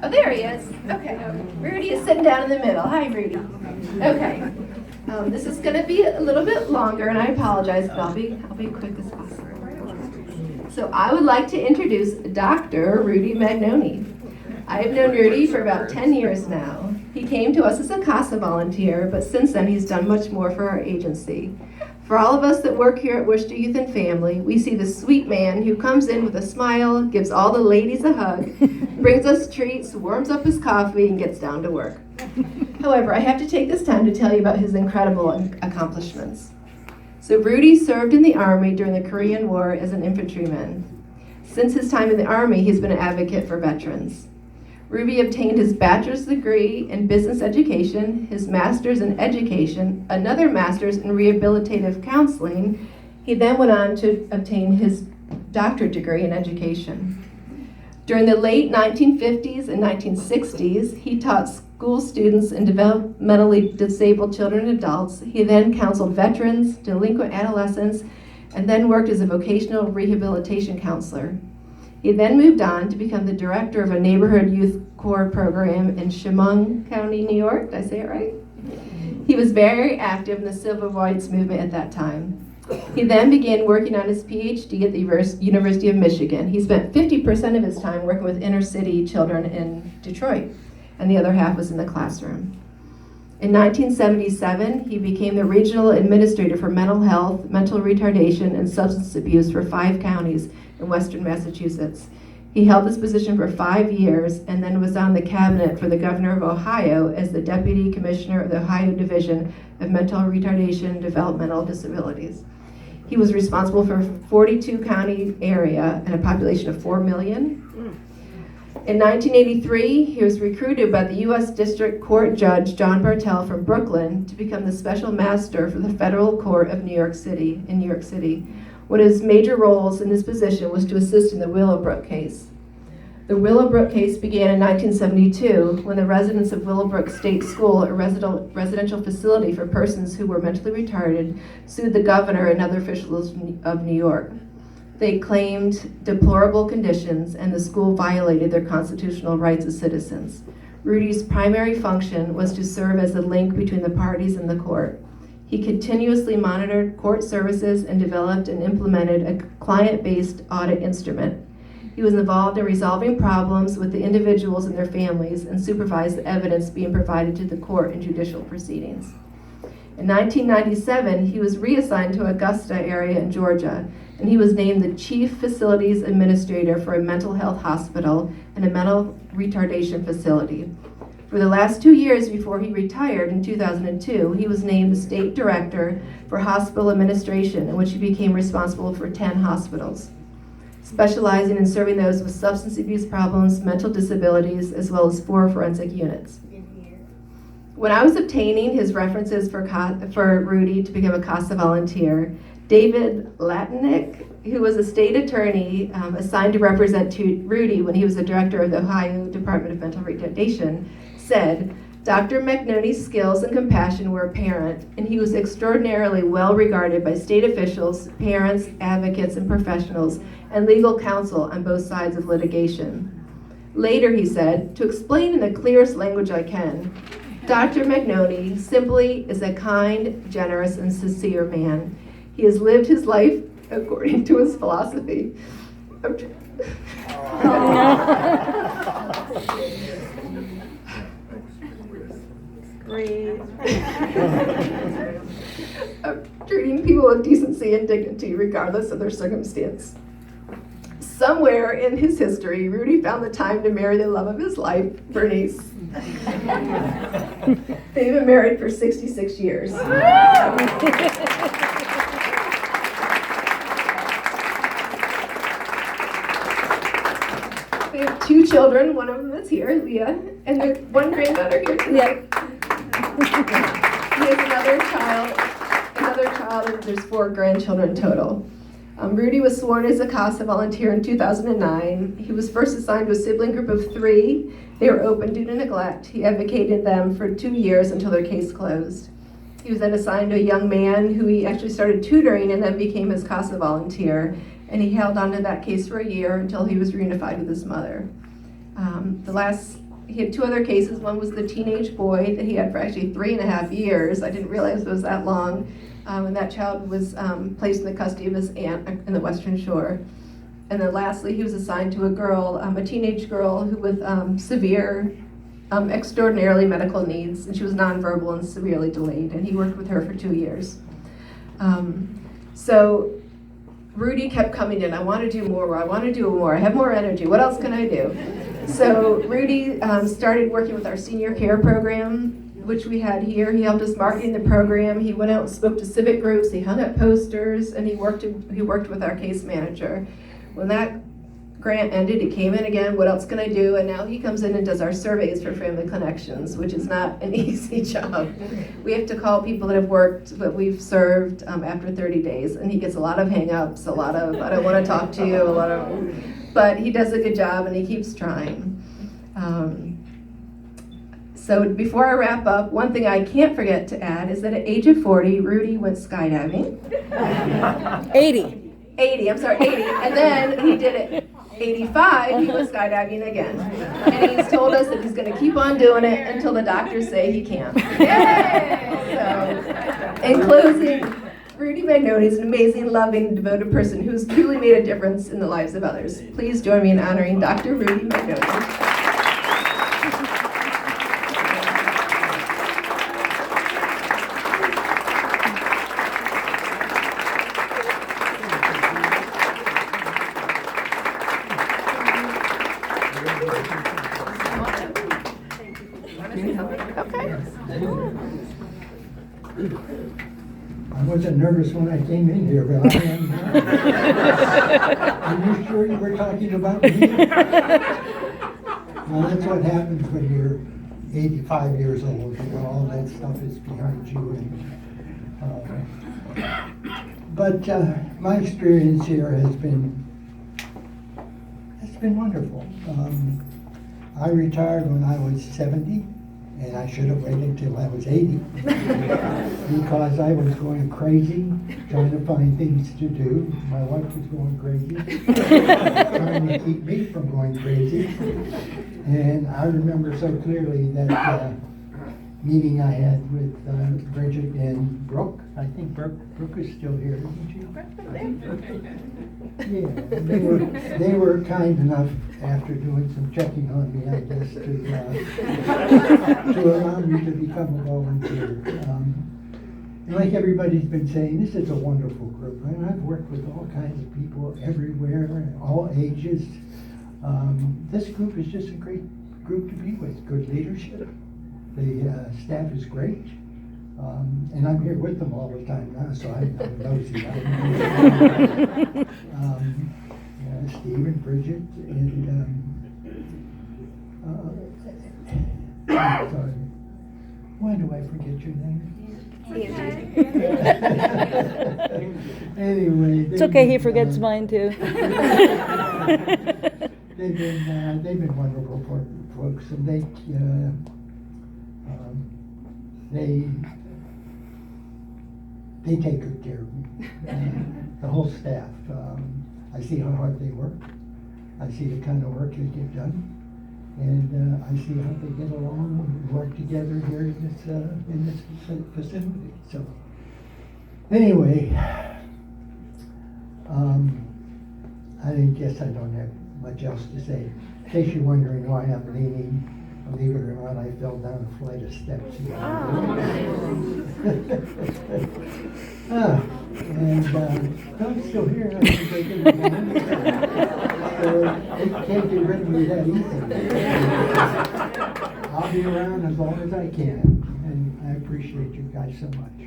Oh, there he is. Okay. Rudy is sitting down in the middle. Hi, Rudy. Okay. This is going to be a little bit longer, and I apologize, but I'll be quick as possible. So I would like to introduce Dr. Rudy Magnone. I have known Rudy for about 10 years now. He came to us as a CASA volunteer, but since then he's done much more for our agency. For all of us that work here at Worcester Youth and Family, we see the sweet man who comes in with a smile, gives all the ladies a hug, brings us treats, warms up his coffee, and gets down to work. However, I have to take this time to tell you about his incredible accomplishments. So Rudy served in the Army during the Korean War as an infantryman. Since his time in the Army, he's been an advocate for veterans. Rudy obtained his bachelor's degree in business education, his master's in education, another master's in rehabilitative counseling. He then went on to obtain his doctorate degree in education. During the late 1950s and 1960s, he taught school students and developmentally disabled children and adults. He then counseled veterans, delinquent adolescents, and then worked as a vocational rehabilitation counselor. He then moved on to become the director of a neighborhood youth corps program in Chemung County, New York. Did I say it right? He was very active in the civil rights movement at that time. He then began working on his PhD at the University of Michigan. He spent 50% of his time working with inner city children in Detroit, and the other half was in the classroom. In 1977, he became the regional administrator for mental health, mental retardation, and substance abuse for 5 counties in western Massachusetts. He held this position for 5 years and then was on the cabinet for the governor of Ohio as the deputy commissioner of the Ohio Division of Mental Retardation and Developmental Disabilities. He was responsible for 42 county area and a population of 4 million. In 1983, he was recruited by the U.S. District Court Judge John Bartell from Brooklyn to become the special master for the Federal Court of New York City. One of his major roles in this position was to assist in the Willowbrook case. The Willowbrook case began in 1972 when the residents of Willowbrook State School, a residential facility for persons who were mentally retarded, sued the governor and other officials of New York. They claimed deplorable conditions and the school violated their constitutional rights as citizens. Rudy's primary function was to serve as the link between the parties and the court. He continuously monitored court services and developed and implemented a client-based audit instrument. He was involved in resolving problems with the individuals and their families and supervised the evidence being provided to the court in judicial proceedings. In 1997, he was reassigned to Augusta area in Georgia, and he was named the Chief Facilities Administrator for a mental health hospital and a mental retardation facility. For the last 2 years before he retired in 2002, he was named the State Director for Hospital Administration, in which he became responsible for 10 hospitals, specializing in serving those with substance abuse problems, mental disabilities, as well as 4 forensic units. When I was obtaining his references for Rudy to become a CASA volunteer, David Latinick, who was a state attorney assigned to represent Rudy when he was the director of the Ohio Department of Mental Retardation, said, Dr. Magnone's skills and compassion were apparent, and he was extraordinarily well regarded by state officials, parents, advocates, and professionals, and legal counsel on both sides of litigation. Later, he said, to explain in the clearest language I can, Dr. Magnone simply is a kind, generous, and sincere man. He has lived his life according to his philosophy of treating people with decency and dignity regardless of their circumstance. Somewhere in his history, Rudy found the time to marry the love of his life, Bernice. They've been married for 66 years. They have 2 children. One of them is here, Leah, and there's 1 granddaughter here tonight. He has another child, and there's 4 grandchildren total. Rudy was sworn as a CASA volunteer in 2009. He was first assigned to a sibling group of 3. They were open due to neglect. He advocated them for 2 years until their case closed. He was then assigned to a young man who he actually started tutoring and then became his CASA volunteer. and he held on to that case for a year until he was reunified with his mother. He had 2 other cases. One was the teenage boy that he had for actually 3.5 years. I didn't realize it was that long. And that child was placed in the custody of his aunt in the Western Shore. And then lastly, he was assigned to a girl, a teenage girl who with severe, extraordinarily medical needs, and she was nonverbal and severely delayed, and he worked with her for 2 years. So Rudy kept coming in, I want to do more, I have more energy, what else can I do? So Rudy started working with our senior care program, which we had here. He helped us marketing the program. He went out and spoke to civic groups, he hung up posters, and he worked with our case manager. When that grant ended, he came in again, what else can I do? And now he comes in and does our surveys for Family Connections, which is not an easy job. We have to call people that have worked, that we've served after 30 days, and he gets a lot of hang-ups, a lot of, I don't want to talk to you, but he does a good job and he keeps trying. So before I wrap up, one thing I can't forget to add is that at age of 40, Rudy went skydiving. 80, I'm sorry, 80. And then he did it 85, he was skydiving again. And he's told us that he's going to keep on doing it until the doctors say he can't. So, in closing, Rudy Magnone is an amazing, loving, devoted person who's truly made a difference in the lives of others. Please join me in honoring Dr. Rudy Magnone. I wasn't nervous when I came in here, but I am now. Are you sure you were talking about me? Well, that's what happens when you're 85 years old. You know, all that stuff is behind you. But my experience here has been wonderful. I retired when I was 70. And I should have waited until I was 80 because I was going crazy trying to find things to do. My wife was going crazy, trying to keep me from going crazy. And I remember so clearly that meeting I had with Bridget and Brooke. I think Brooke is still here, isn't she? Yeah, they were kind enough after doing some checking on me, I guess, to allow me to become a volunteer. And like everybody's been saying, this is a wonderful group. And I've worked with all kinds of people everywhere, all ages. This group is just a great group to be with. Good leadership. The staff is great. And I'm here with them all the time now, so I'm nosy. Steve and Bridget and sorry. Why do I forget your name? Anyway, it's okay. He forgets mine too. They've been wonderful folks, and they take good care of me. The whole staff. I see how hard they work. I see the kind of work they get done. And I see how they get along and work together here in this facility. So, anyway, I guess I don't have much else to say. In case you're wondering why I'm leaning, believe it or not, I fell down a flight of steps. And I'm still here. I think they can remember. So they can't get rid of me that easy. I'll be around as long as I can, and I appreciate you guys so much.